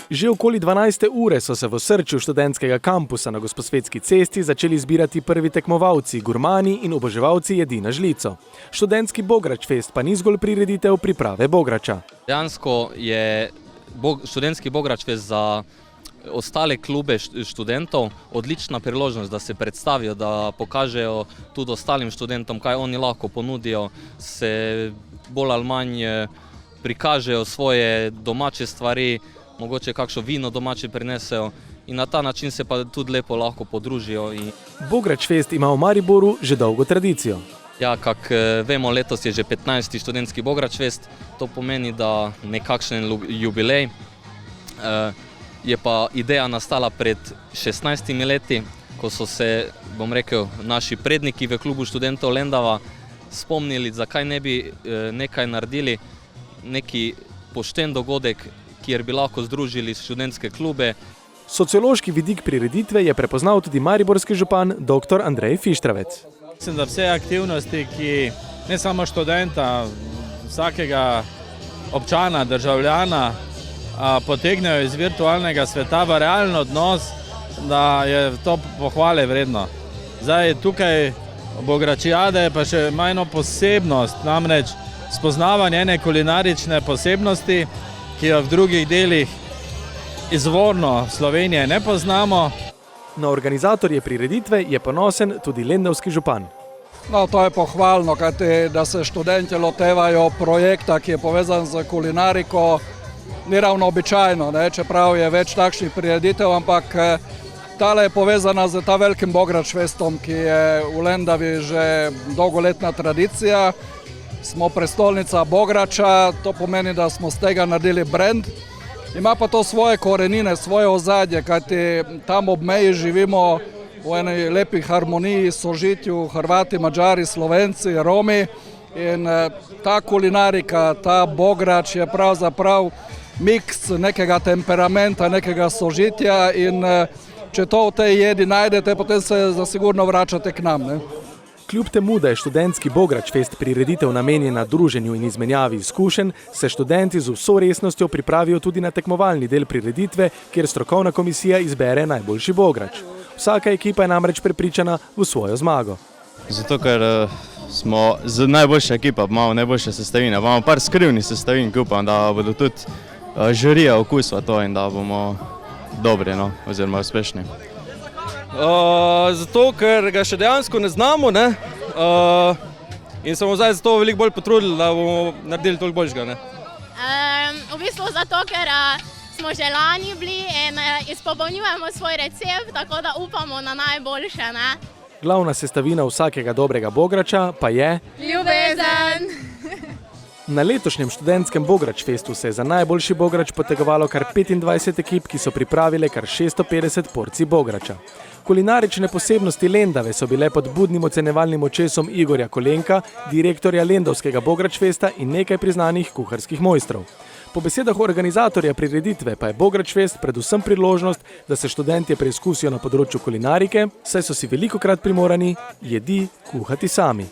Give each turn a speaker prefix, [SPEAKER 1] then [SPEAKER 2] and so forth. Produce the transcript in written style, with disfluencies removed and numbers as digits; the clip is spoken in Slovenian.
[SPEAKER 1] Že okoli 12. ure so se v osrčju študentskega kampusa na Gosposvetski cesti začeli zbirati prvi tekmovalci, gurmani in oboževalci jedi na žlico. Študentski Bograč fest pa ni zgolj prireditev priprave bograča.
[SPEAKER 2] Dejansko je študentski Bograč fest za ostale klube študentov odlična priložnost, da se predstavijo, da pokažejo tudi ostalim študentom, kaj oni lahko ponudijo, se bolj ali manj prikažejo svoje domače stvari, mogoče kakšno vino domače prinesejo in na ta način se pa tudi lepo lahko podružijo.
[SPEAKER 1] Bograč fest ima v Mariboru že dolgo tradicijo.
[SPEAKER 2] Ja, kak vemo, letos je že 15. študentski Bograč fest, to pomeni, da nekakšen jubilej. Je pa ideja nastala pred 16 leti, ko so se, bom rekel, naši predniki v klubu študentov Lendava spomnili, zakaj ne bi nekaj naredili, neki pošten dogodek, kjer bi lahko združili študentske klube.
[SPEAKER 1] Sociološki vidik prireditve je prepoznal tudi mariborski župan dr. Andrej Fištravec.
[SPEAKER 3] Mislim, da vse aktivnosti, ki ne samo študenta, vsakega občana, državljana, potegnejo iz virtualnega sveta v realen odnos, da je to pohvale vredno. Zdaj tukaj bogračijade pa še ima eno posebnost, namreč spoznavanje ene kulinarične posebnosti, ki jo v drugih delih izvorno Slovenije ne poznamo.
[SPEAKER 1] Na organizatorje prireditve je ponosen tudi lendavski župan.
[SPEAKER 4] No, to je pohvalno, kajti da se študenti lotevajo projekta, ki je povezan z kulinariko, ni ravno običajno, čeprav je več takšnih prireditev, ampak tale je povezana z ta velikim Bograč festom, ki je v Lendavi že dolgoletna tradicija. Smo prestolnica Bograča, to pomeni, da smo z tega naredili brand. Ima pa to svoje korenine, svoje ozadje, kajti tam ob meji živimo v eni lepi harmoniji, sožitju Hrvati, Mađari, Slovenci, Romi. In ta kulinarika, ta Bograč je pravzaprav miks nekega temperamenta, nekega sožitja in če to v tej jedi najdete, potem se zasigurno vračate k nam.
[SPEAKER 1] Kljub temu, da je študentski Bograč fest prireditev namenjena druženju in izmenjavi izkušenj, se študenti z vso resnostjo pripravijo tudi na tekmovalni del prireditve, kjer strokovna komisija izbere najboljši Bograč. Vsaka ekipa je namreč prepričana v svojo zmago.
[SPEAKER 5] Zato, ker smo z najboljša ekipa, imamo najboljše sestavine, imamo par skrivnih sestavin, ki upam, da bodo tudi žirija okusila to in da bomo dobri, oziroma uspešni.
[SPEAKER 6] Zato, ker ga še dejansko ne znamo, in smo zdaj zato veliko bolj potrudili, da bomo naredili toliko boljšega.
[SPEAKER 7] V bistvu zato, ker smo že lani bili in izpopolnjujemo svoj recept, tako da upamo na najboljše.
[SPEAKER 1] Glavna sestavina vsakega dobrega bograča pa je
[SPEAKER 7] ljubezen!
[SPEAKER 1] Na letošnjem študentskem Bograč festu se je za najboljši bograč potegovalo kar 25 ekip, ki so pripravile kar 650 porcij bograča. Kulinarične posebnosti Lendave so bile pod budnim ocenevalnim očesom Igorja Kolenka, direktorja lendavskega Bograč festa in nekaj priznanih kuharskih mojstrov. Po besedah organizatorja prireditve pa je Bograč fest predvsem priložnost, da se študentje preizkusijo na področju kulinarike, saj so si velikokrat primorani jedi kuhati sami.